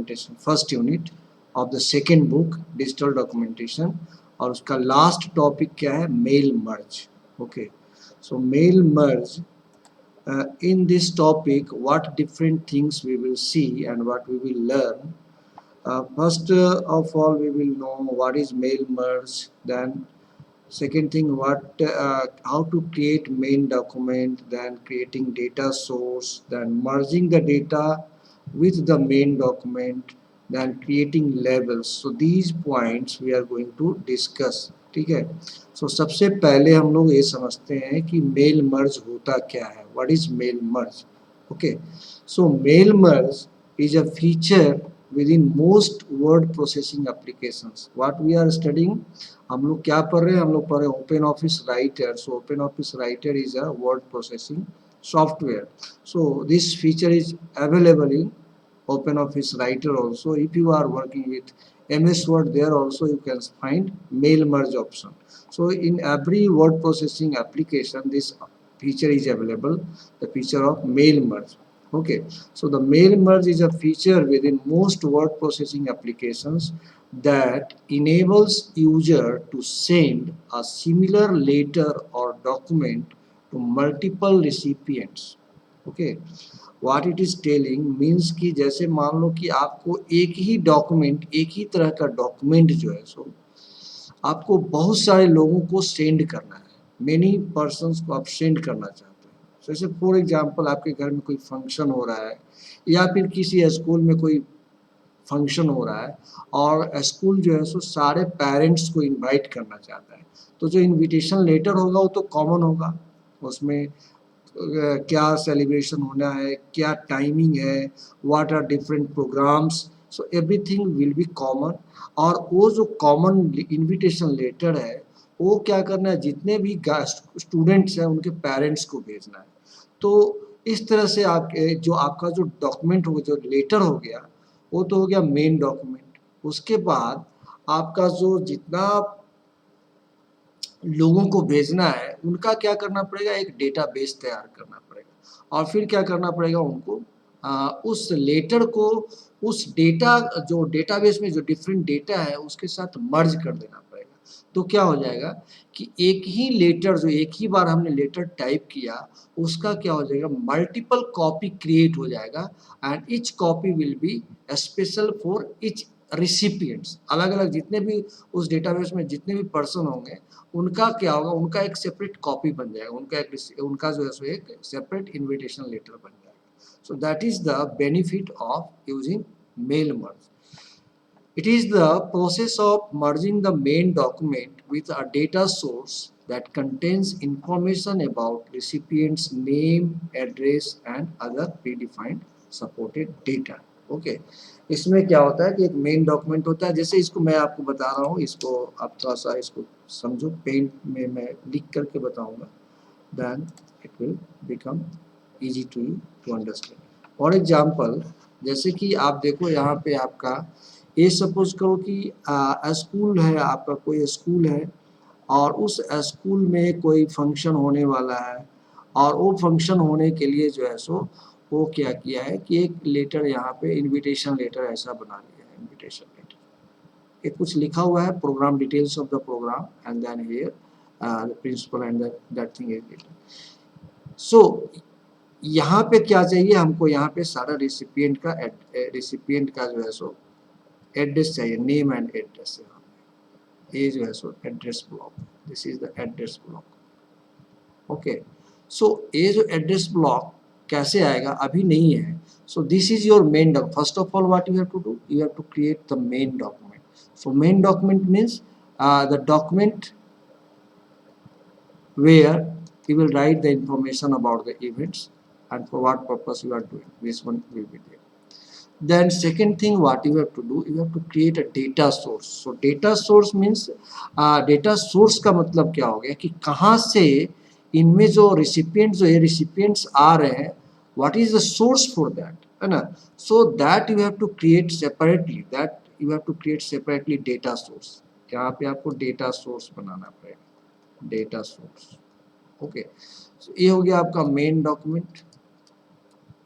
Documentation, first unit of the second book digital documentation, और उसका last topic क्या है, mail merge. Okay, so mail merge. In this topic, what different things we will see and what we will learn. First of all, we will know what is mail merge. Then, second thing, how to create main document. Then creating data source. Then merging the data with the main document. Then creating labels. So these points we are going to discuss. ठीक है. सो सबसे पहले हम लोग ये समझते हैं कि मेल मर्ज होता क्या है. What is mail merge? Okay, so mail merge is a feature with in most word processing applications. What we are studying, हम लोग क्या पढ़ रहे हैं, हम लोग पढ़ रहे हैं open office writer. So open office writer is a word processing software. So this feature is available in OpenOffice Writer also. If you are working with MS Word, there also you can find mail merge option. So in every word processing application, this feature is available, the feature of mail merge. Okay, so the mail merge is a feature within most word processing applications that enables user to send a similar letter or document to multiple recipients. Okay, what it is telling means कि जैसे मान लो कि आपको एक ही document, एक ही तरह का document जो है सो आपको बहुत सारे लोगों को सेंड करना है, मेनी पर्सन्स को आप सेंड करना चाहते हैं. जैसे फॉर एग्जांपल आपके घर में कोई फंक्शन हो रहा है या फिर किसी स्कूल में कोई फंक्शन हो रहा है और स्कूल जो है सो सारे पेरेंट्स को इनवाइट करना चाहता है. तो जो इनविटेशन लेटर होगा वो तो कॉमन होगा, उसमें क्या सेलिब्रेशन होना है, क्या टाइमिंग है, what are different programs, so everything will be common. और वो जो कॉमन इनविटेशन लेटर है वो क्या करना है, जितने भी स्टूडेंट्स हैं उनके पेरेंट्स को भेजना है. तो इस तरह से आप जो आपका जो डॉक्यूमेंट हो, जो लेटर हो गया, वो तो हो गया मेन डॉक्यूमेंट. उसके बाद आपका जो जितना लोगों को भेजना है उनका क्या करना पड़ेगा, एक डेटाबेस तैयार करना पड़ेगा और फिर क्या करना पड़ेगा उनको उस लेटर को उस डेटा जो डेटाबेस में जो डिफरेंट डेटा है उसके साथ मर्ज कर देना पड़ेगा. तो क्या हो जाएगा कि एक ही लेटर, जो एक ही बार हमने लेटर टाइप किया उसका क्या हो जाएगा, मल्टीपल कॉपी क्रिएट हो जाएगा and each copy will be special for each recipients. अलग अलग जितने भी उस डेटाबेस में जितने भी पर्सन होंगे उनका क्या होगा, उनका एक सेपरेट कॉपी बन जाएगा, उनका जो है सो एक सेपरेट इनविटेशन लेटर बन जाएगा. So that is the benefit of using mail merge. It is the process of merging the main document with a data source that contains information about recipient's name, address and other predefined supported data. Okay, इसमें क्या होता है कि एक main document होता है, जैसे इसको मैं आपको बता रहा हूँ, इसको आप थोड़ा सा इसको समझो, पेन में मैं लिख करके बताऊंगा, then it will become easy to you to understand. For example, जैसे कि आप देखो यहाँ पे आपका ये सपोज करो कि स्कूल है, आपका कोई स्कूल है और उस स्कूल में कोई फंक्शन होने वाला है और वो फंक्शन होने के लिए जो है सो वो क्या किया है कि एक लेटर यहाँ पे इनविटेशन लेटर ऐसा बना लिया है. इनविटेशन लेटर ये कुछ लिखा हुआ है, program details of the program and then here the principal and that thing is written. So यहाँ पे क्या चाहिए हमको, यहाँ पे सारा रिसिपिएंट का जो है सो एड्रेस चाहिए, नेम एंड एड्रेस. ये जो है so address block, this is the address block. Okay, so ये जो एड्रेस ब्लॉक कैसे आएगा, अभी नहीं है. So this is your main document. First of all what you have to do, you have to create the main document. So main document means the document where you will write the information about the events and for what purpose you are doing. This one will be there. Then second thing what you have to do, you have to create a data source. So data source means data source का मतलब क्या हो गया कि कहाँ से इनमें जो रिसिपिएंट्स जो ये रिसिपिएंट्स आ रहे हैं, what is the source for that, है ना. So that you have to create separately, data source. यहाँ पे आपको data source बनाना पड़ेगा, डेटा सोर्स. ओके, ये हो गया आपका मेन डॉक्यूमेंट.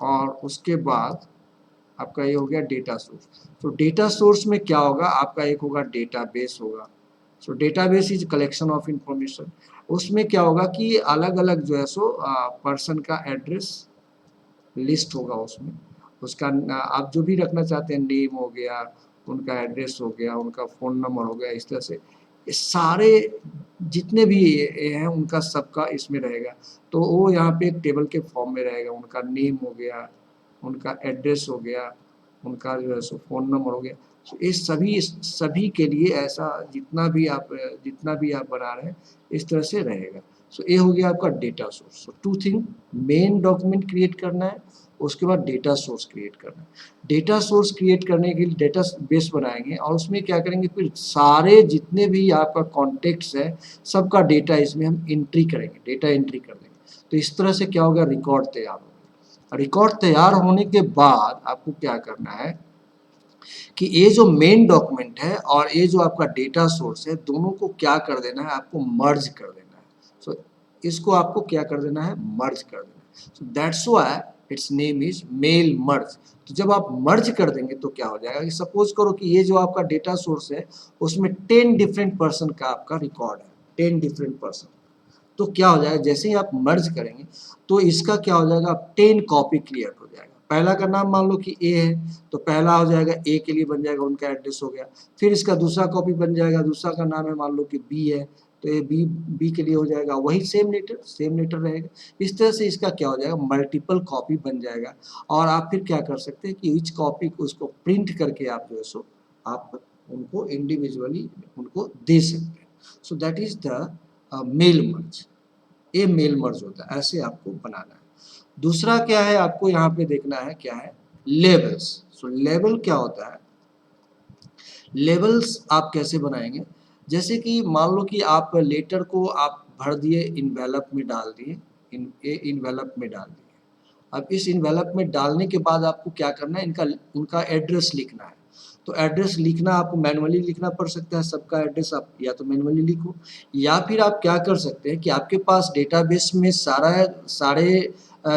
और उसके बाद आपका ये हो गया डेटा सोर्स। तो डेटा सोर्स में क्या होगा, आपका एक होगा डेटाबेस होगा। सो database is collection of information. उसमें क्या होगा कि अलग अलग जो है सो पर्सन का एड्रेस लिस्ट होगा उसमें, उसका आप जो भी रखना चाहते हैं, नेम हो गया, उनका एड्रेस हो गया, उनका फ़ोन नंबर हो गया, इस तरह से ये सारे जितने भी ये हैं उनका सबका इसमें रहेगा। तो वो यहाँ पे एक टेबल के फॉर्म में रहेगा, उनका नेम हो गया, उनका एड्रेस हो गया, उनका जो है सो फ़ोन नंबर हो गया। तो ये सभी के लिए ऐसा जितना भी आप बना रहे हैं इस तरह से रहेगा। सो ये हो गया आपका data source. So two thing, main document create करना है, उसके बाद डेटा सोर्स क्रिएट करना है। डेटा सोर्स क्रिएट करने के लिए डेटा बेस बनाएंगे और उसमें क्या करेंगे, फिर सारे जितने भी आपका कॉन्टेक्ट्स है सबका डेटा इसमें हम एंट्री करेंगे, डेटा एंट्री कर देंगे। तो इस तरह से क्या होगा, रिकॉर्ड तैयार होगा। रिकॉर्ड तैयार होने के बाद आपको क्या करना है कि ये जो मेन डॉक्यूमेंट है और ये जो आपका डेटा सोर्स है, दोनों को क्या कर देना है, आपको मर्ज कर देना है। सो इसको आपको क्या कर देना है, मर्ज कर देना है। So that's why it's name is mail merge. तो जब आप मर्ज कर देंगे तो क्या हो जाएगा कि सपोज करो कि ये जो आपका डेटा सोर्स है उसमें 10 डिफरेंट पर्सन का आपका रिकॉर्ड है, 10 डिफरेंट पर्सन। तो क्या हो जाएगा, जैसे ही आप मर्ज करेंगे तो इसका क्या हो जाएगा, 10 कॉपी क्रिएट हो जाएगा। पहला का नाम मान लो कि ए है, तो पहला हो जाएगा ए के लिए बन जाएगा, उनका एड्रेस हो गया। फिर इसका दूसरा कॉपी बन जाएगा, दूसरा का नाम है मान लो कि बी है, तो ये बी के लिए हो जाएगा वही सेम लेटर रहेगा। इस तरह से इसका क्या हो जाएगा, मल्टीपल कॉपी बन जाएगा। और आप फिर क्या कर सकते हैं कि ईच कॉपी को उसको प्रिंट करके आप जो है सो आप उनको इंडिविजुअली उनको दे सकते हैं। So that is the mail merge. ये मेल मर्ज होता है, ऐसे आपको बनाना है। दूसरा क्या है, आपको यहाँ पे देखना है क्या है, लेबल्स। सो लेबल क्या होता है, लेबल्स आप कैसे बनाएंगे, जैसे कि मान लो कि आप लेटर को आप भर दिए, इन्वेलप में डाल दिए, इन्वेलप में डाल दिए। अब इस इन्वेलप में डालने के बाद आपको क्या करना है, इनका उनका एड्रेस लिखना है। तो एड्रेस लिखना आपको मैनुअली लिखना पड़ सकता है, सबका एड्रेस आप या तो मैनुअली लिखो, या फिर आप क्या कर सकते हैं कि आपके पास डेटाबेस में सारे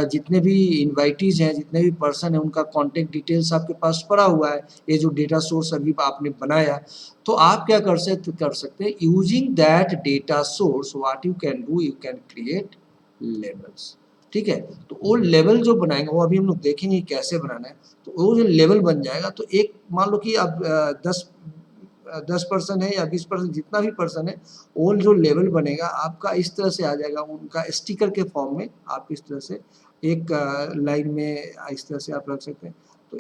जितने भी इनवाइटीज हैं, जितने भी पर्सन हैं, उनका कॉन्टेक्ट डिटेल्स आपके पास पड़ा हुआ है, ये जो डेटा सोर्स अभी आपने बनाया। तो आप क्या कर सकते हैं, using that data source what you can do, you can create labels. ठीक है, तो वो लेवल जो बनाएंगे वो अभी हम लोग देखेंगे कैसे बनाना है। तो वो जो लेवल बन जाएगा, तो एक मान लो कि अब 10% है या 20%, जितना भी पर्सन है, वो जो लेवल बनेगा आपका इस तरह से आ जाएगा, उनका स्टिकर के फॉर्म में आप इस तरह से एक लाइन में इस तरह से आप रख सकते हैं। तो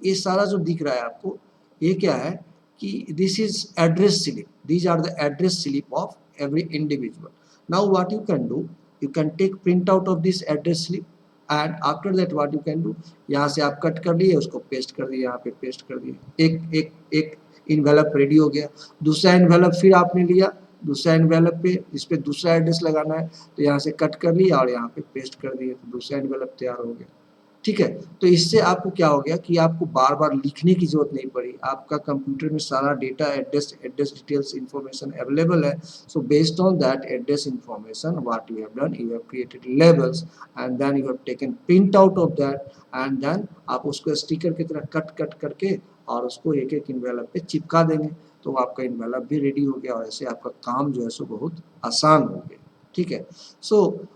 ये सारा जो दिख रहा है आपको, ये क्या है कि this is address slip, these are the address slip of every individual. Now what you can do, you can take print out of this address slip and after that what you can do, यहाँ से आप cut कर लिए, उसको paste कर दिए, यहाँ पे पेस्ट कर दिए, एक इन्वेलप रेडी हो गया। दूसरा इन्वेलप फिर आपने लिया, दूसरा इन्वेलप पे इस पे दूसरा एड्रेस लगाना है, तो यहाँ से कट कर लिया और यहाँ पे पेस्ट कर दिए, तो दूसरा इन्वेलप तैयार हो गया। ठीक है, तो इससे आपको क्या हो गया कि आपको बार बार लिखने की जरूरत नहीं पड़ी, आपका कंप्यूटर में सारा data address details information available है। So based on that address information what you have done, you have created labels and then you have taken print out of that and then आप उसको sticker की तरह cut cut करके और उसको एक एक इन्वेलप पे चिपका देंगे, तो आपका इन्वेलप भी रेडी हो गया और ऐसे आपका काम जो है सो बहुत आसान हो गया। ठीक है, सो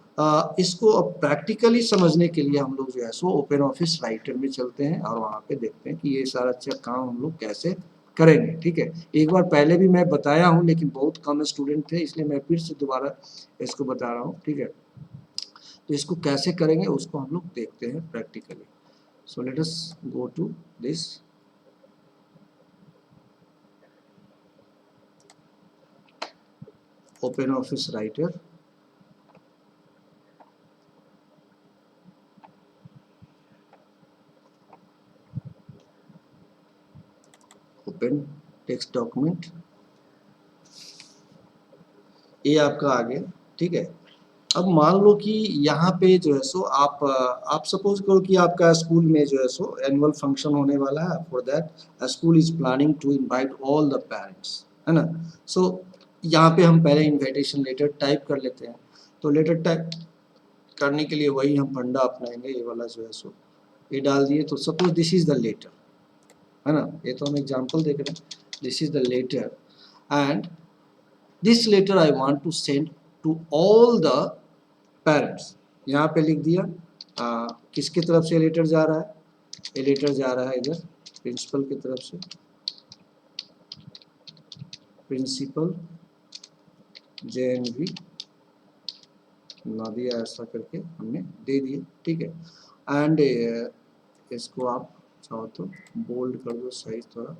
इसको अब प्रैक्टिकली समझने के लिए हम लोग जो है सो ओपन ऑफिस राइटर में चलते हैं और वहाँ पे देखते हैं कि ये सारा अच्छा काम हम लोग कैसे करेंगे। ठीक है, एक बार पहले भी मैं बताया हूँ लेकिन बहुत कम स्टूडेंट थे, इसलिए मैं फिर से दोबारा इसको बता रहा हूँ। ठीक है, तो इसको कैसे करेंगे उसको हम लोग देखते हैं practically. So let us go to this open office writer. Open text document, ये आपका आ गया। ठीक है, अब मान लो कि यहाँ पे जो है सो आप सपोज करो कि आपका स्कूल में जो है सो एनुअल फंक्शन होने वाला है। For that school is planning to invite all the parents, है ना। सो यहाँ पे हम पहले इनविटेशन लेटर टाइप कर लेते हैं। तो लेटर टाइप करने के लिए वही हम फंडा अपनाएंगे, ये वाला जो है सो ये डाल दिए, तो suppose this is the letter, है ना, ये तो हम एग्जांपल देख रहे हैं, this is the letter and this letter I want to send to all the parents. यहाँ पे लिख दिया किसकी तरफ से लेटर जा रहा है, ये लेटर जा रहा है इधर प्रिंसिपल की तरफ से, प्रिंसिपल JNV नादिया, ऐसा करके हमने दे दिए, ठीक है। एंड इसको आप चाहो तो बोल्ड कर दो, साइज थोड़ा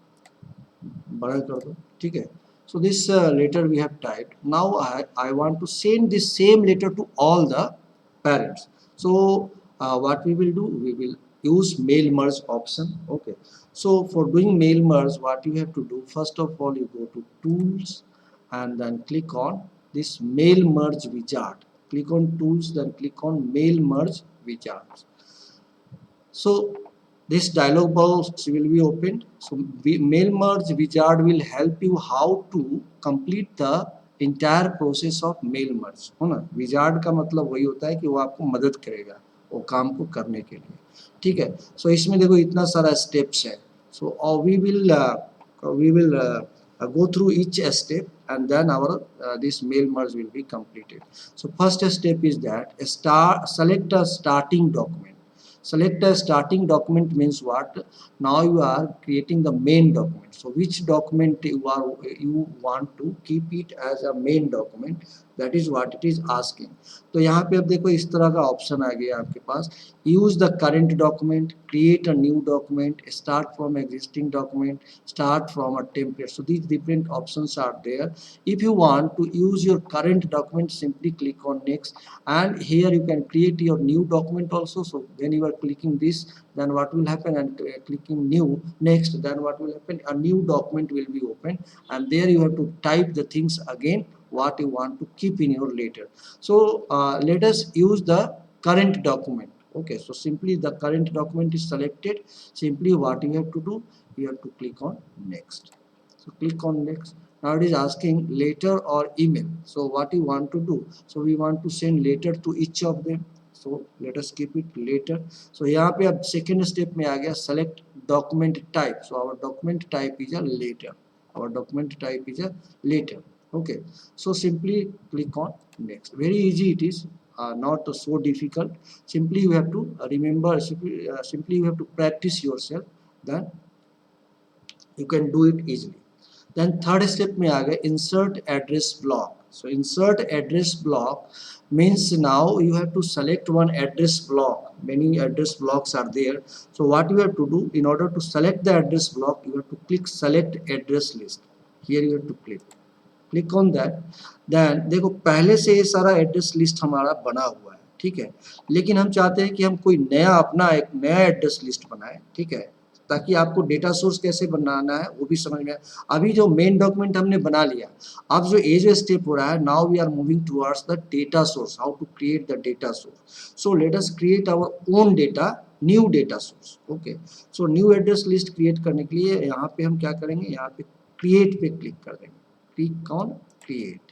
बड़ा कर दो, ठीक है। So this letter we have typed. Now I want to send this same letter to all the parents. So what we will do, we will use mail merge option. Okay. So for doing mail merge, what you have to do, first of all, you go to tools and then click on this mail merge wizard. Click on tools, then click on mail merge wizard. So this dialog box will be opened. So mail merge wizard will help you how to complete the entire process of mail merge, है ना। wizard का मतलब वही होता है कि वो आपको मदद करेगा वो काम को करने के लिए, ठीक है। सो इसमें देखो इतना सारा स्टेप्स है। सो we will go through each step and then our this mail merge will be completed. So first step is that select a starting document. Select a starting document means what? Now you are creating the main document. So which document you want to keep it as a main document, that is what it is asking. तो यहाँ पे अब देखो इस तरह का option आ गया आपके पास, use the current document, create a new document, start from existing document, start from a template. So these different options are there. If you want to use your current document, simply click on next, and here you can create your new document also. So when you are clicking this, then what will happen, and clicking new next, then what will happen, a new document will be opened, and there you have to type the things again what you want to keep in your letter. So let us use the current document. Okay, so simply the current document is selected. Simply what you have to do, you have to click on next. So click on next. Now it is asking letter or email. So what you want to do, so we want to send letter to each of them. So let us keep it letter. So यहाँ पे अब second step में आ गया select document type. So our document type is a letter. Our document type is a letter. Okay, so simply click on next. Very easy it is, not so difficult. Simply you have to remember, simply you have to practice yourself, then you can do it easily. Then third step में आ गए insert address block. So insert address block means now you have to select one address block. Many address blocks are there. So what you have to do, in order to select the address block, you have to click select address list. Here you have to click on that. Then देखो पहले से ये सारा address list हमारा बना हुआ है, ठीक है, लेकिन हम चाहते हैं कि हम कोई नया अपना एक नया एड्रेस लिस्ट बनाए, ठीक है, ताकि आपको डेटा सोर्स कैसे बनाना है वो भी समझ में आए। अभी जो मेन डॉक्यूमेंट हमने बना लिया, अब जो जो स्टेप हो रहा है, now we are moving towards the data source, how to create the data source. So let us create our own data, new data source. Okay, so new address list create करने के लिए यहाँ पे हम क्या करेंगे, यहाँ पे क्रिएट पे क्लिक कर देंगे, क्लिक ऑन क्रिएट।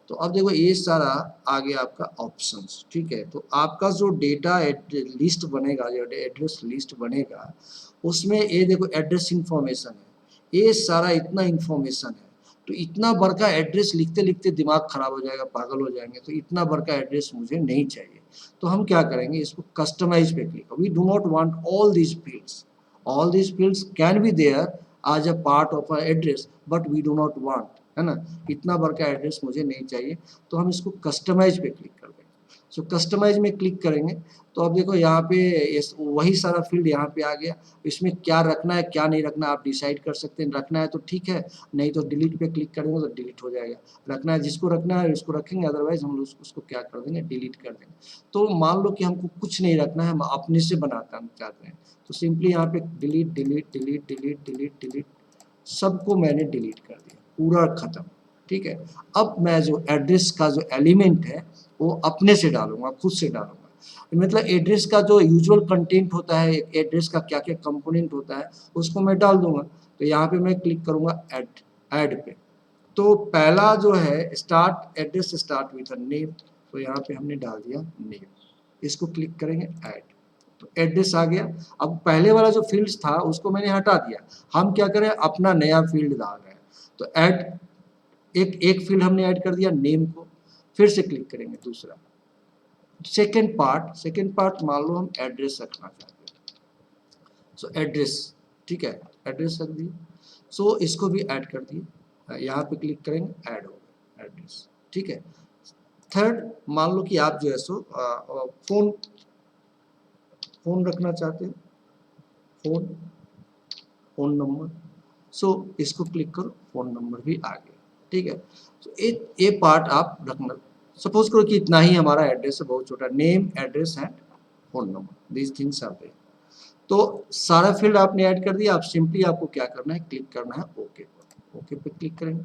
तो अब देखो ये सारा आ गया आपका ऑप्शंस, ठीक है। तो आपका जो डेटा लिस्ट बनेगा, जो एड्रेस लिस्ट बनेगा, उसमें ये देखो एड्रेस इंफॉर्मेशन है, ये सारा इतना इंफॉर्मेशन है। तो इतना बड़ा का एड्रेस लिखते लिखते दिमाग खराब हो जाएगा, पागल हो जाएंगे। तो इतना बड़ा का एड्रेस मुझे नहीं चाहिए। तो हम क्या करेंगे, इसको कस्टमाइज पे click, we do not want all these fields, all these fields can be there as a part of our address, but we do not want, है ना, इतना बड़ा का एड्रेस मुझे नहीं चाहिए। तो हम इसको कस्टमाइज पे क्लिक कर देंगे। सो कस्टमाइज में क्लिक करेंगे तो अब देखो यहाँ पे वही सारा फील्ड यहाँ पे आ गया। इसमें क्या रखना है क्या नहीं रखना आप डिसाइड कर सकते हैं। रखना है तो ठीक है, नहीं तो डिलीट पे क्लिक करेंगे तो डिलीट हो जाएगा। रखना है, जिसको रखना है उसको रखेंगे, अदरवाइज हम लोग उसको क्या कर देंगे, डिलीट कर देंगे। तो मान लो कि हमको कुछ नहीं रखना है, हम अपने से बनाना चाहते हैं, तो सिंपली यहाँ पे delete delete delete delete delete delete, सबको मैंने डिलीट कर दिया, पूरा खत्म, ठीक है। अब मैं जो एड्रेस का जो एलिमेंट है वो अपने से डालूंगा, खुद से डालूंगा। मतलब एड्रेस का जो यूजुअल कंटेंट होता है, एड्रेस का क्या क्या कंपोनेंट होता है, उसको मैं डाल दूंगा। तो यहाँ पे मैं क्लिक करूंगा ऐड पे। तो पहला जो है start address start with a name, तो यहाँ पे हमने डाल दिया नेम। इसको क्लिक करेंगे ऐड। तो एड्रेस आ गया। अब पहले वाला जो फील्ड था उसको मैंने हटा दिया, हम क्या करें अपना नया फील्ड डाल रहे हैं। तो ऐड एक फील्ड हमने ऐड कर दिया नेम को, फिर से क्लिक करेंगे दूसरा सेकेंड पार्ट मान लो हम एड्रेस रखना चाहते हैं, सो एड्रेस, ठीक है, एड्रेस रख दिए। सो इसको भी ऐड कर दिए, यहाँ पे क्लिक करेंगे ऐड हो गया एड्रेस, ठीक है। थर्ड मान लो कि आप जो है सो फोन रखना चाहते हैं, फोन नंबर, सो इसको क्लिक करो, फोन नंबर भी आ गया, ठीक है। तो ये पार्ट आप रखना, सपोज करो कि इतना ही हमारा एड्रेस है, बहुत छोटा, name address and phone number, these things are there. तो सारा फील्ड आपने ऐड कर दिया, आप सिंपली आपको क्या करना है, क्लिक करना है ओके पर, ओके पे क्लिक करेंगे।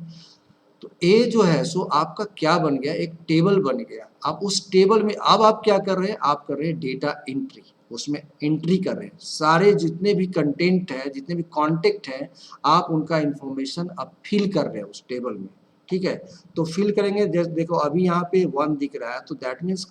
तो ये जो है सो आपका क्या बन गया, एक टेबल बन गया। आप उस टेबल में अब आप क्या कर रहे हैं, आप कर रहे हैं डेटा एंट्री, उसमें एंट्री कर रहे हैं सारे जितने भी कंटेंट है, जितने भी कॉन्टेक्ट है, आप उनका इंफॉर्मेशन अब फिल कर रहे हैं उस टेबल में, ठीक है। तो फिल करेंगे, जैसे देखो अभी यहाँ पे 1 दिख रहा है, तो that means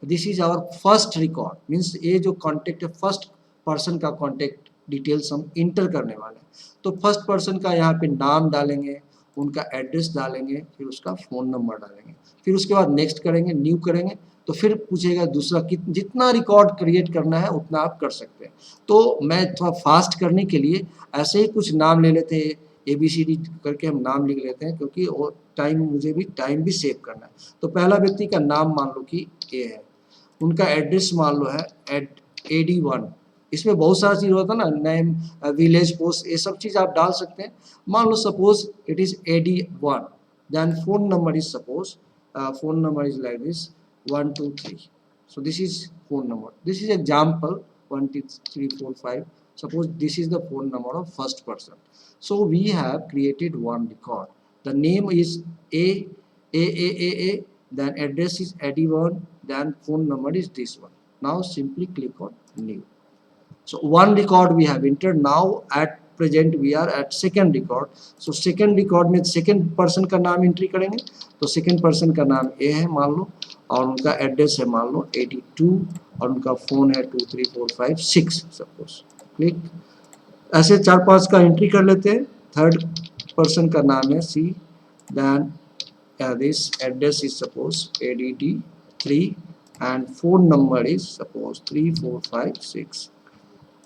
this is our first record, means ये जो कॉन्टेक्ट है फर्स्ट पर्सन का कॉन्टेक्ट डिटेल्स हम इंटर करने वाले हैं। तो फर्स्ट पर्सन का यहाँ पे नाम डालेंगे, उनका एड्रेस डालेंगे, फिर उसका फ़ोन नंबर डालेंगे, फिर उसके बाद नेक्स्ट करेंगे, न्यू करेंगे, तो फिर पूछेगा दूसरा जितना रिकॉर्ड क्रिएट करना है उतना आप कर सकते हैं। तो मैं थोड़ा फास्ट करने के लिए ऐसे ही कुछ नाम ले लेते हैं, ABCD करके हम नाम लिख लेते हैं, क्योंकि वो मुझे भी टाइम भी सेव करना है। तो पहला व्यक्ति का नाम मान लो कि ए है, उनका एड्रेस मान लो है AD1, इसमें बहुत सारा चीज़ होता है ना, नेम, विलेज, पोस्ट, ये सब चीज़ आप डाल सकते हैं। मान लो suppose it is AD1, then phone number is suppose phone number is like this 1 2 3, so this is phone number, this is example 1 2 3 4 5, suppose this is the phone number of first person. So we have created one record, the name is a, then address is AD1, then phone number is this one. Now simply click on new. So one record we have entered, now at present we are at second record. So second record में second person का नाम entry करेंगे, तो second person का नाम A है मान लो, और उनका एड्रेस है मान लो 82, और उनका फ़ोन है 2 3 4 5 6 सपोज, क्लिक। ऐसे 4-5 का एंट्री कर लेते हैं। थर्ड पर्सन का नाम है C, then this address is suppose ADD3 and phone number is suppose 3 4 5 6,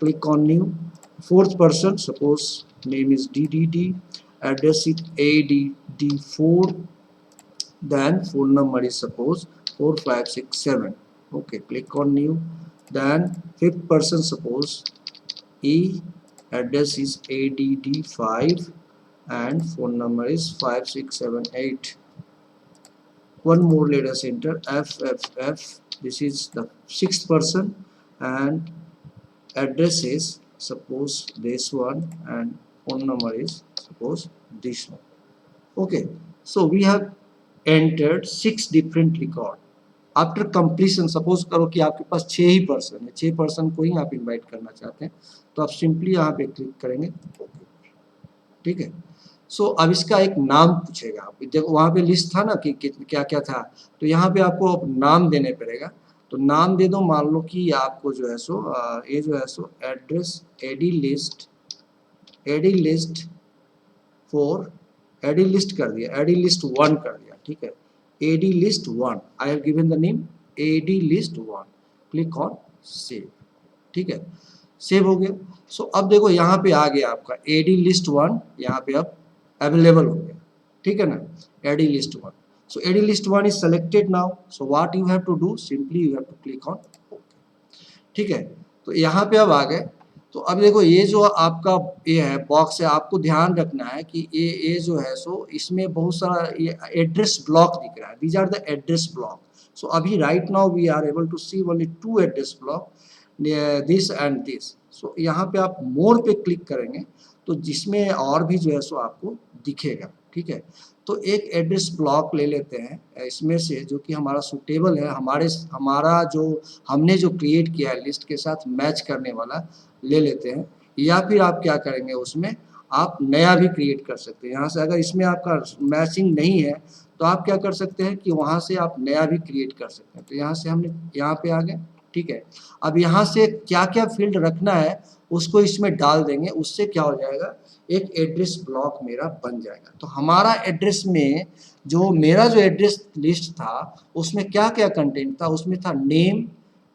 click on new. Fourth person, suppose name is DDD, address is ADD4, then phone number is suppose 4 5 6 7, okay, click on new. Then fifth person, suppose E, address is ADD5 and phone number is 5 6 7 8. One more, let us enter FFF, this is the sixth person and address is suppose this one and phone number is suppose this one, okay. So we have entered 6 different record after completion। Suppose करो कि आपके पास 6 ही person है, 6 person को ही आप invite करना चाहते हैं, तो आप सिंपली यहाँ पे क्लिक करेंगे ओके, ठीक है। सो अब इसका एक नाम पूछेगा, आप देखो वहाँ पे लिस्ट था ना कि क्या क्या था, तो यहाँ पे आपको नाम देने पड़ेगा। तो नाम दे दो, मान लो कि आपको जो है सो ये जो है सो एड्रेस एडी लिस्ट कर दिया, एडी लिस्ट 1 कर दिया, ठीक है, AD list 1, I have given the name AD list 1, click on save, ठीक है, सेव हो गया। सो अब देखो यहाँ पे आ गया आपका एडी लिस्ट 1, यहाँ पे अब अवेलेबल हो गया, ठीक है ना, AD list 1। So AD list 1 is selected now. So what you have to do? Simply you have to click on OK. ठीक है, तो यहाँ पे अब आ गए। तो अब देखो ये जो आपका ये है बॉक्स है, आपको ध्यान रखना है कि ये जो है सो इसमें बहुत सारा ये एड्रेस ब्लॉक दिख रहा है। These are the address block. So अभी right now we are able to see only 2 address block, this and this. So यहाँ पे आप मोर पे क्लिक करेंगे तो जिसमें और भी जो है सो आपको दिखेगा, ठीक है। तो एक एड्रेस ब्लॉक ले लेते हैं इसमें से जो कि हमारा सूटेबल है, हमारा जो हमने जो क्रिएट किया है लिस्ट के साथ मैच करने वाला ले लेते हैं, या फिर आप क्या करेंगे उसमें आप नया भी क्रिएट कर सकते हैं। यहाँ से अगर इसमें आपका मैचिंग नहीं है तो आप क्या कर सकते हैं कि वहाँ से आप नया भी क्रिएट कर सकते हैं। तो यहाँ से हमने यहाँ पे आ गए, ठीक है। अब यहाँ से क्या क्या फील्ड रखना है उसको इसमें डाल देंगे, उससे क्या हो जाएगा, एक एड्रेस ब्लॉक मेरा बन जाएगा। तो हमारा एड्रेस में जो मेरा जो एड्रेस लिस्ट था उसमें क्या क्या कंटेंट था, उसमें था name,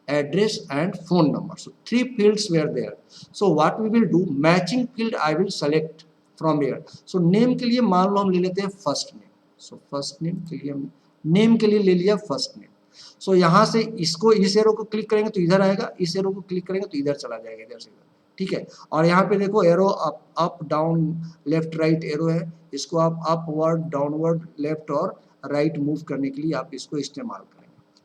address and phone number. So three fields were there. So what we will do, matching field I will select from here. So name के लिए मान लो हम ले लेते हैं first name. So first name के लिए हम नेम के लिए ले लिया फर्स्ट नेम। सो यहाँ से इसको इस एरो को क्लिक करेंगे तो इधर आएगा, इस एरो को क्लिक करेंगे तो इधर चला जाएगा, इधर से इधर, ठीक है। और यहाँ पे देखो arrow up down left right arrow है, इसको आप अपवर्ड डाउनवर्ड लेफ्ट और राइट मूव करने के लिए आप इसको इस्तेमाल करेंगे,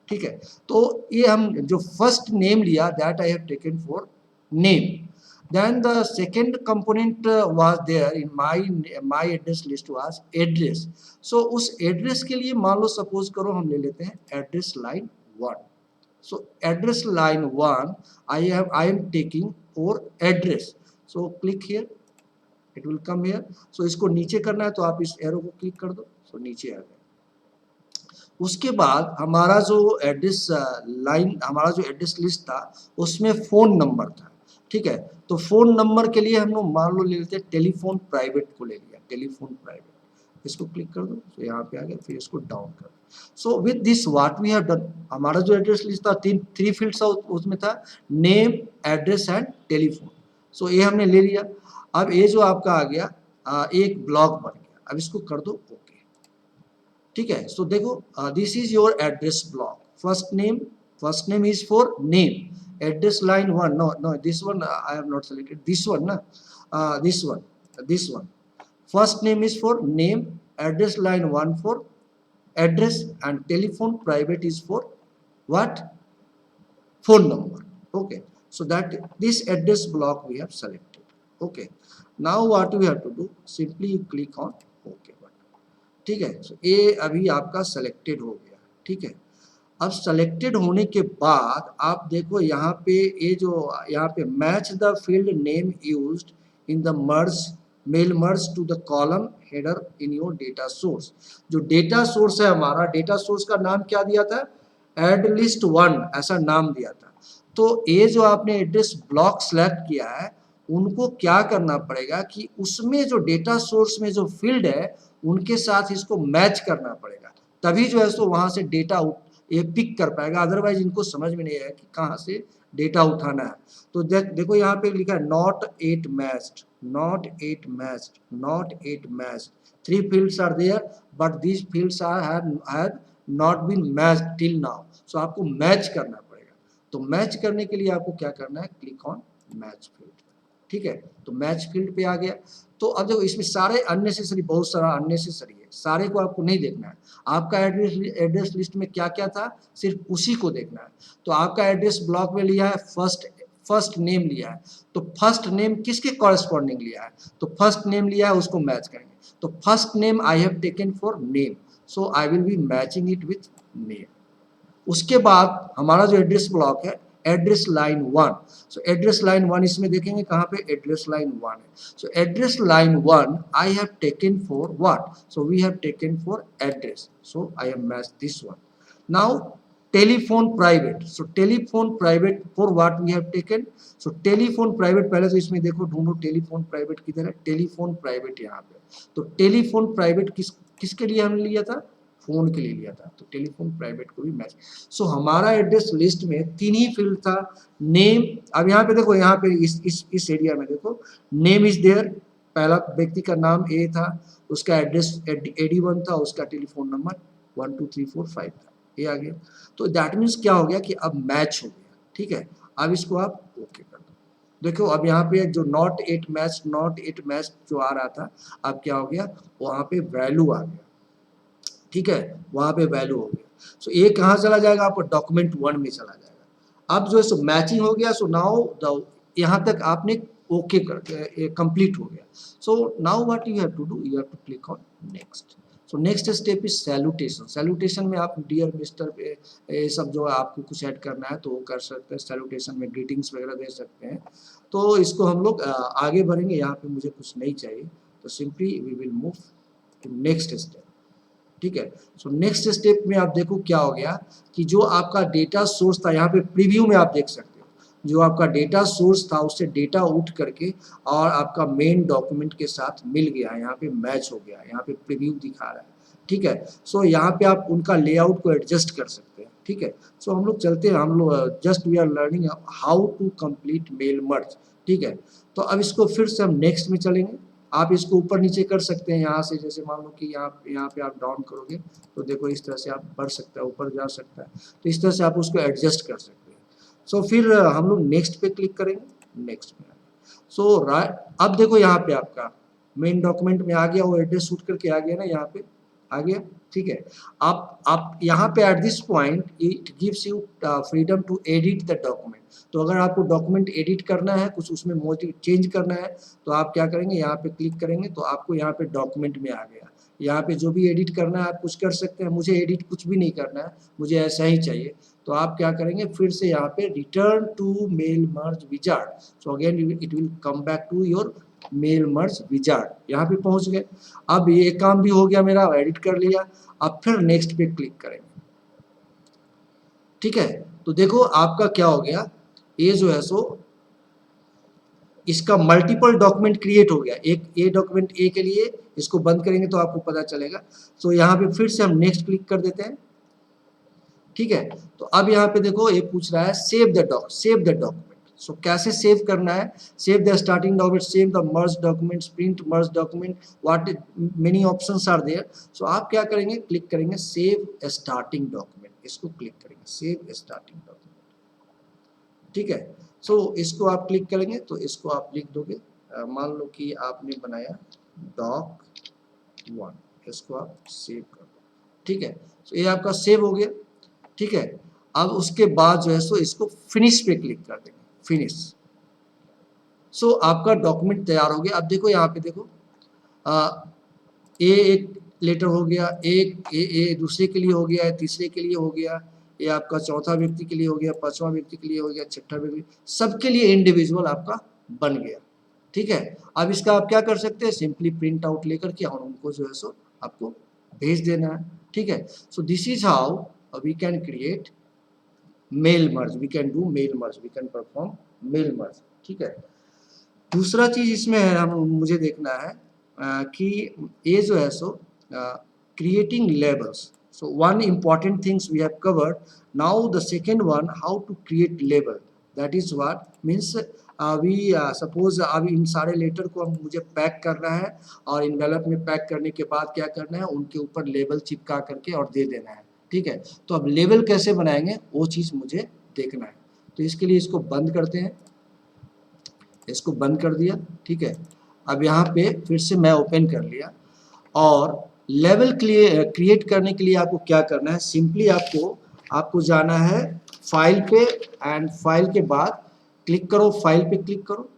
ठीक है। तो ये हम जो फर्स्ट नेम लिया that I have taken for name. then the second component was there in my address list was address. so उस एड्रेस के लिए मान लो सपोज करो हम ले लेते हैं address line 1। so address line 1 I am taking for address, so click here, it will come here। so इसको नीचे करना है तो आप इस एरो को क्लिक कर दो, so नीचे आ गया। उसके बाद हमारा जो एड्रेस लाइन, हमारा जो एड्रेस लिस्ट था उसमें फ़ोन नंबर था, ठीक है। तो फ़ोन नंबर के लिए हम लोग मान लो ले लेते हैं टेलीफोन प्राइवेट को ले लिया, टेलीफोन प्राइवेट, इसको क्लिक कर दो, तो यहाँ पे आ गया, फिर इसको डाउन कर दो। So with this what we have done, हमारा जो एड्रेस लिस्ट था थ्री फील्ड्स था, उसमें था name, address and telephone. So ये हमने ले लिया। अब ये जो आपका आ गया एक ब्लॉक बन गया, अब इसको कर दो ओके, ठीक है। सो देखो this is your address block. First name is for name, address line 1, no this one I have not selected, this one na, this one first name is for name, address line 1 for address and telephone private is for what, phone number, okay। so that this address block we have selected, okay। now what we have to do, simply you click on okay button, ठीक है। so ये अभी आपका selected हो गया, ठीक है। अब सेलेक्टेड होने के बाद आप देखो यहाँ पे ये जो यहाँ पे match the field name used in the merge mail merge to the column header in your data source. जो डेटा सोर्स है हमारा, डेटा सोर्स का नाम क्या दिया था, एड लिस्ट 1 ऐसा नाम दिया था। तो ये जो आपने एड्रेस ब्लॉक सेलेक्ट किया है उनको क्या करना पड़ेगा कि उसमें जो डेटा सोर्स में जो फील्ड है उनके साथ इसको मैच करना पड़ेगा, तभी जो है सो वहाँ से डेटा ये पिक कर पाएगा, अदरवाइज इनको समझ में नहीं आएगा कि कहाँ से डेटा उठाना है। तो देखो यहाँ पे लिखा है not at matched, not at matched, not at matched, 3 fields are there but these fields have not been matched till now। so आपको मैच करना पड़ेगा। तो मैच करने के लिए आपको क्या करना है, क्लिक ऑन मैच फील्ड, ठीक है। तो मैच फील्ड पे आ गया। तो अब देखो इसमें सारे अननेसेसरी, बहुत सारा अननेसेसरी है, सारे को आपको नहीं देखना है। आपका एड्रेस लिस्ट में क्या क्या था सिर्फ उसी को देखना है। तो आपका एड्रेस ब्लॉक में लिया है फर्स्ट नेम लिया है, तो फर्स्ट नेम किसके कॉरेस्पॉन्डिंग लिया है, तो फर्स्ट नेम लिया है उसको मैच करेंगे। तो first name I have taken for name, so I will be matching it with name. उसके बाद हमारा जो एड्रेस ब्लॉक है address line 1, so address line 1 इसमें देखेंगे कहाँ पे, एड्रेस लाइन 1 है। So address line 1 I have taken for what, so we have taken for address, so I have matched this one. Now telephone private, so telephone private for what we have taken, so telephone private, पहले तो इसमें देखो ढूंढो telephone private किधर है, telephone private यहाँ पे। तो टेलीफोन प्राइवेट किसके लिए हमने लिया था, फोन के लिए लिया था, तो टेलीफोन प्राइवेट को भी मैच। सो हमारा एड्रेस लिस्ट में 3 ही फील्ड था, नेम। अब यहाँ पे देखो, यहाँ पे इस एरिया में देखो नेम इज देयर, पहला व्यक्ति का नाम ए था, उसका एड्रेस AD1 था, उसका टेलीफोन नंबर 1 2 3 4 5 था, ये आ गया। तो दैट मीन्स क्या हो गया कि अब मैच हो गया, ठीक है। अब इसको आप ओके कर दो। देखो अब यहाँ पे जो नॉट एट मैच जो आ रहा था, अब क्या हो गया, वहाँ पे वैल्यू आ गया, ठीक है, वहाँ पे वैल्यू हो गया। सो ये कहाँ चला जाएगा, आपको डॉक्यूमेंट 1 में चला जाएगा। अब जो है सो मैचिंग हो गया। सो नाउ यहाँ तक आपने ओके कर कंप्लीट हो गया। So now what you have to do, you have to click on next. So next step is salutation. Salutation में आप डियर मिस्टर ये सब जो है आपको कुछ ऐड करना है तो वो कर सकते हैं। सैल्यूटेशन में ग्रीटिंग्स वगैरह दे सकते हैं। तो इसको हम लोग आगे बढ़ेंगे, यहाँ पे मुझे कुछ नहीं चाहिए, तो simply we will move to next step, ठीक है। सो नेक्स्ट स्टेप में आप देखो क्या हो गया कि जो आपका डेटा सोर्स था, यहाँ पे प्रीव्यू में आप देख सकते हो, जो आपका डेटा सोर्स था उससे डेटा उठ करके और आपका मेन डॉक्यूमेंट के साथ मिल गया, यहाँ पे मैच हो गया, यहाँ पे प्रीव्यू दिखा रहा है, ठीक है। सो यहाँ पे आप उनका लेआउट को एडजस्ट कर सकते हैं, ठीक है। सो हम लोग चलते हैं, हम लोग just we are learning how to complete mail merge, ठीक है। तो अब इसको फिर से हम नेक्स्ट में चलेंगे। आप इसको ऊपर नीचे कर सकते हैं यहाँ से, जैसे मान लो कि यहाँ पे आप डाउन करोगे तो देखो इस तरह से आप बढ़ सकता है, ऊपर जा सकता है, तो इस तरह से आप उसको एडजस्ट कर सकते हैं। सो फिर हम लोग नेक्स्ट पे क्लिक करेंगे, नेक्स्ट में सो अब देखो यहाँ पे आपका मेन डॉक्यूमेंट में आ गया, वो एड्रेस शूट करके आ गया ना, यहाँ पे आ गया, ठीक है। आप यहाँ पे at this point it gives you freedom to edit the document. तो अगर आपको डॉक्यूमेंट एडिट करना है, कुछ उसमें मोटिव चेंज करना है, तो आप क्या करेंगे, यहाँ पे क्लिक करेंगे तो आपको यहाँ पे डॉक्यूमेंट में आ गया। यहाँ पे जो भी एडिट करना है आप कुछ कर सकते हैं। मुझे एडिट कुछ भी नहीं करना है, मुझे ऐसा ही चाहिए, तो आप क्या करेंगे, फिर से यहाँ पे return to mail merge wizard. So again it will come back to your mail merge wizard. यहाँ पे पहुंच गए। अब ये काम भी हो गया मेरा, एडिट कर लिया। अब फिर नेक्स्ट पे क्लिक करेंगे, ठीक है। तो देखो आपका क्या हो गया, ये जो है सो इसका मल्टीपल डॉक्यूमेंट क्रिएट हो गया। एक ए डॉक्यूमेंट ए के लिए इसको बंद करेंगे तो आपको पता चलेगा। तो यहाँ पे फिर से हम नेक्स्ट क्लिक कर देते हैं, ठीक है। तो अब यहाँ पे देखो ये पूछ रहा है सेव द डॉक्यूमेंट। सो कैसे सेव करना है, save the starting document, save the merge document, print merge document, what many options are there. So आप क्या करेंगे, क्लिक करेंगे सेव स्टार्टिंग डॉक्यूमेंट, इसको क्लिक करेंगे सेव स्टार्टिंग डॉक्यूमेंट, ठीक है। सो इसको आप क्लिक करेंगे तो इसको आप लिख दोगे, मान लो कि आपने बनाया doc1, इसको आप सेव कर दो, ठीक है। तो ये आपका सेव हो गया, ठीक है। अब उसके बाद जो है सो इसको फिनिश पे क्लिक कर देंगे, फिनिश। सो आपका डॉक्यूमेंट तैयार हो गया। अब देखो यहाँ पे देखो ए एक लेटर हो गया, एक ए दूसरे के लिए हो गया, तीसरे के लिए हो गया, ये आपका चौथा व्यक्ति के लिए हो गया, पांचवा व्यक्ति के लिए हो गया, छठा व्यक्ति, सबके लिए इंडिविजुअल आपका बन गया, ठीक है। अब इसका आप क्या कर सकते हैं, सिंपली प्रिंट आउट लेकर के और उनको जो है सो आपको भेज देना है, ठीक है। So this is how we can create mail merge, we can do mail merge, we can perform mail merge, ठीक है। दूसरा चीज इसमें है, हम मुझे देखना है कि ये जो है सो creating labels. So one important things we have covered. Now the second one, how to create label. That is what means we suppose अभी इन सारे लेटर को हम मुझे पैक करना है और इनवेलप में पैक करने के बाद क्या करना है, उनके ऊपर लेबल चिपका करके और दे देना है, ठीक है। तो अब लेबल कैसे बनाएंगे वो चीज़ मुझे देखना है। तो इसके लिए इसको बंद करते हैं, इसको बंद कर दिया, ठीक है। अब यहाँ पे फिर से मैं ओपन कर लिया और लेवल क्रिएट करने के लिए आपको क्या करना है, सिंपली आपको जाना है फाइल पे एंड फाइल के बाद क्लिक करो, फाइल पे क्लिक करो,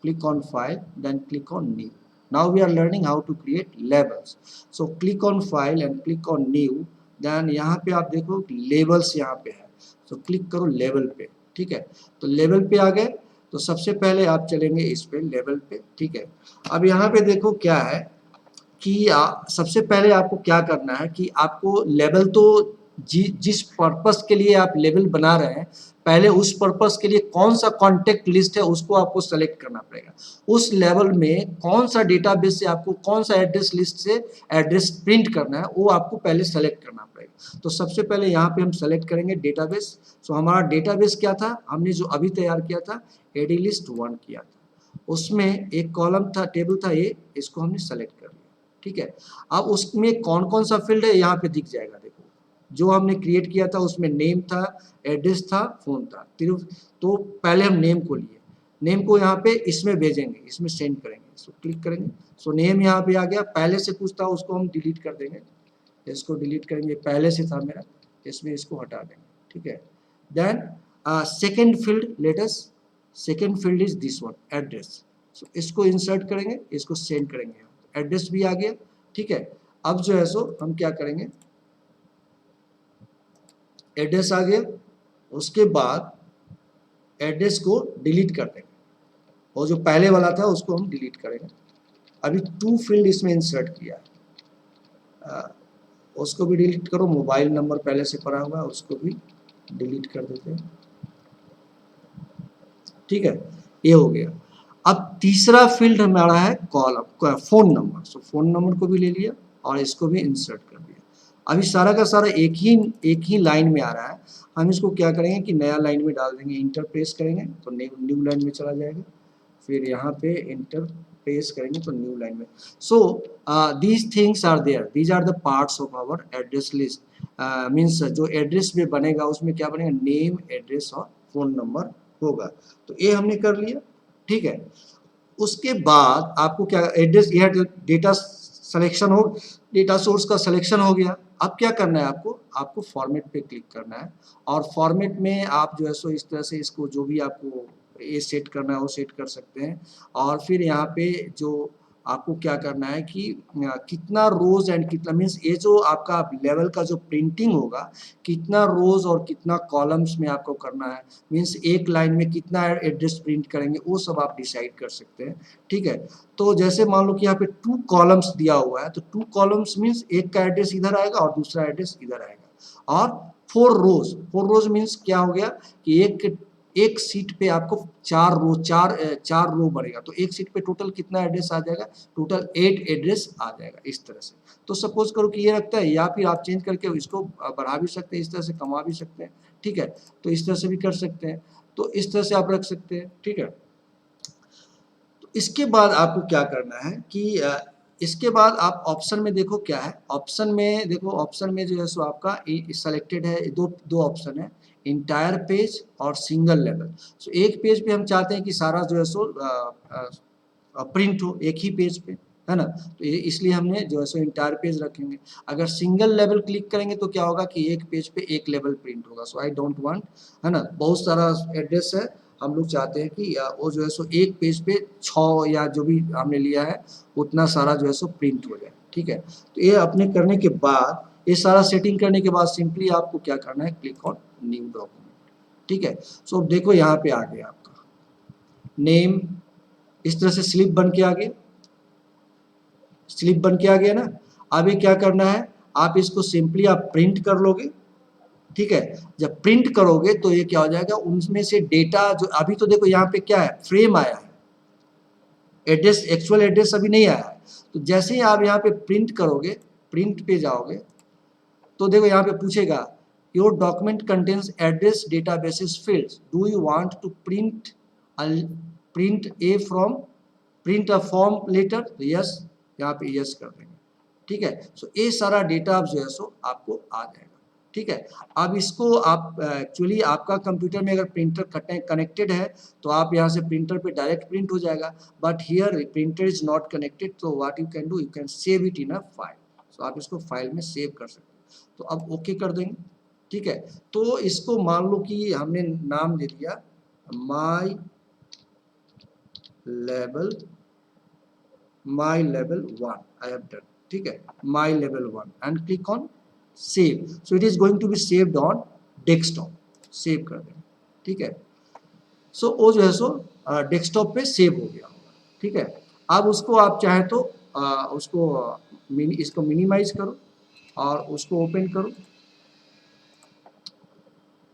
click on file, then click on new. Now we are learning how to create labels. So click on file and click on new, then यहाँ पे आप देखो लेबल्स यहाँ पे है, तो क्लिक करो लेवल पे, ठीक है। तो लेवल पे आ गए, तो सबसे पहले आप चलेंगे इस पे लेवल पे, ठीक है। अब यहाँ पे देखो क्या है कि सबसे पहले आपको क्या करना है कि आपको लेवल तो जिस पर्पस के लिए आप लेवल बना रहे हैं, पहले उस पर्पस के लिए कौन सा कॉन्टेक्ट लिस्ट है उसको आपको सेलेक्ट करना पड़ेगा। उस लेवल में कौन सा डेटाबेस से आपको कौन सा एड्रेस लिस्ट से एड्रेस प्रिंट करना है वो आपको पहले सेलेक्ट करना पड़ेगा। तो सबसे पहले यहाँ पे हम सेलेक्ट करेंगे डेटाबेस। सो हमारा डेटाबेस क्या था, हमने जो अभी तैयार किया था ADList1 किया था, उसमें एक कॉलम था, टेबल था ये, इसको हमने सेलेक्ट कर लिया, ठीक है। अब उसमें कौन कौन सा फील्ड है यहाँ पे दिख जाएगा, देखो जो हमने क्रिएट किया था उसमें नेम था, एड्रेस था, फोन था। तो पहले हम नेम को लिए, नेम को यहाँ पे इसमें भेजेंगे, इसमें सेंड करेंगे। सो क्लिक करेंगे, सो नेम यहाँ पे आ गया। पहले से कुछ था उसको हम डिलीट कर देंगे, इसको डिलीट करेंगे, पहले से था मेरा, इसमें इसको हटा देंगे, ठीक है। Then second field, let's second field is this one, address. So इसको इंसर्ट करेंगे, इसको सेंड करेंगे, एड्रेस भी आ गया, ठीक है। अब जो है सो हम क्या करेंगे, एड्रेस आ गया, उसके बाद एड्रेस को डिलीट कर देंगे और जो पहले वाला था उसको हम डिलीट करेंगे। अभी टू फील्ड इसमें इंसर्ट किया है, उसको भी डिलीट करो। मोबाइल नंबर पहले से पड़ा हुआ है, उसको भी डिलीट कर देते हैं। ठीक है, ये हो गया। अब तीसरा फील्ड हमारा है कॉलम फोन नंबर। सो फोन नंबर को भी ले लिया और इसको भी इंसर्ट कर दिया। अभी सारा का सारा एक ही लाइन में आ रहा है। हम इसको क्या करेंगे कि नया लाइन में डाल देंगे, इंटर प्रेस करेंगे तो न्यू लाइन में चला जाएगा। फिर यहाँ पे इंटर प्रेस करेंगे तो न्यू लाइन में। So these things are there, these are the parts of our address list. Means जो एड्रेस में बनेगा उसमें क्या बनेगा, नेम, एड्रेस और फोन नंबर होगा। तो ये हमने कर लिया। ठीक है, उसके बाद आपको क्या, एड्रेस यह डेटा सिलेक्शन हो, डेटा सोर्स का सिलेक्शन हो गया। अब क्या करना है आपको, आपको फॉर्मेट पे क्लिक करना है और फॉर्मेट में आप जो है सो इस तरह से इसको जो भी आपको ये सेट करना है वो सेट कर सकते हैं। और फिर यहाँ पे जो आपको क्या करना है कि कितना रोज एंड कितना मीन्स ये जो आपका लेवल का जो प्रिंटिंग होगा, कितना रोज और कितना कॉलम्स में आपको करना है, मीन्स एक लाइन में कितना एड्रेस प्रिंट करेंगे, वो सब आप डिसाइड कर सकते हैं। ठीक है, तो जैसे मान लो कि यहाँ पे 2 कॉलम्स दिया हुआ है, तो 2 कॉलम्स मीन्स एक का एड्रेस इधर आएगा और दूसरा एड्रेस इधर आएगा। और 4 रोज मीन्स क्या हो गया कि एक सीट पे आपको 4 रो बनेगा। तो एक सीट पे टोटल कितना एड्रेस आ जाएगा, टोटल 8 एड्रेस आ जाएगा इस तरह से। तो सपोज करो कि ये रखता है, या फिर आप चेंज करके इसको बढ़ा भी सकते हैं, इस तरह से कमा भी सकते हैं। ठीक है, तो इस तरह से भी कर सकते हैं। तो इस तरह से आप रख सकते हैं। ठीक है, तो इसके बाद आपको क्या करना है कि इसके बाद आप ऑप्शन में देखो क्या है। ऑप्शन में देखो, ऑप्शन में जो है सो आपका सेलेक्टेड है, दो ऑप्शन है, इंटायर पेज और सिंगल लेवल। सो एक पेज पे हम चाहते हैं कि सारा जो है सो प्रिंट हो एक ही पेज पे, है ना। तो इसलिए हमने जो है सो इंटायर पेज रखेंगे। अगर सिंगल लेवल क्लिक करेंगे तो क्या होगा कि एक पेज पे एक लेवल प्रिंट होगा। सो आई डोंट वांट, है ना, बहुत सारा एड्रेस है, हम लोग चाहते हैं कि वो जो है सो एक पेज पे 6 या जो भी हमने लिया है उतना सारा जो है सो प्रिंट हो जाए। ठीक है, तो ये अपने करने के बाद, ये सारा सेटिंग करने के बाद सिंपली आपको क्या करना है, क्लिक ऑन न्यू डॉक्यूमेंट। ठीक है, सो देखो यहाँ पे आ गया आपका नेम, इस तरह से स्लिप बन के आ गया, स्लिप बन के आ गया ना। अभी क्या करना है, आप इसको सिंपली आप प्रिंट कर लोगे। ठीक है, जब प्रिंट करोगे तो ये क्या हो जाएगा, उनमें से डेटा जो अभी तो देखो यहाँ पे क्या है, फ्रेम आया है, एड्रेस, एक्चुअल एड्रेस अभी नहीं आया है। तो जैसे ही आप यहाँ पे प्रिंट करोगे, प्रिंट पे जाओगे तो देखो यहाँ पे पूछेगा, your document contains address databases fields, do you want to print a from print a form letter, तो यस, यहाँ पे यस कर देंगे। ठीक है, सो ये सारा डेटा जो है सो आपको आ जाएगा। ठीक है, अब इसको आप एक्चुअली आपका कंप्यूटर में अगर प्रिंटर कनेक्टेड है तो आप यहाँ से प्रिंटर पे डायरेक्ट प्रिंट हो जाएगा। But here printer is not connected, तो what you can do, you can save it in a file. So आप इसको फाइल में सेव कर सकते हैं। तो अब ओके कर देंगे। ठीक है, तो इसको मान लो कि हमने नाम दे दिया my level 1, I have done. ठीक है, my level 1 and click on save. So it is going to be saved on desktop. Save कर दें। ठीक है, सो वो जो है सो डेस्कटॉप पे सेव हो गया होगा। ठीक है, अब उसको आप चाहे तो उसको इसको मिनिमाइज करो और उसको ओपन करो।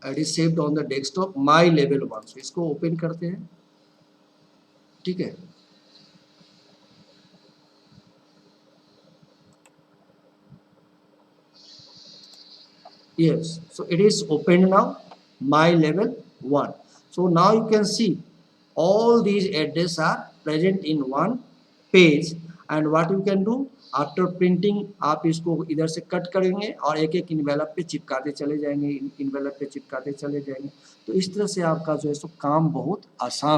It is saved on the desktop my level 1। सो इसको ओपन करते हैं। ठीक है, yes, so it is opened now, my level 1. So now you can see all these addresses are present in one page, and what you can do after printing, आप इसको इधर से cut करेंगे और एक एक इन्वेलप पे चिपकाते चले जाएंगे, इन्वेलप पे चिपकाते चले जाएंगे। तो इस तरह से आपका जो है सो काम बहुत आसान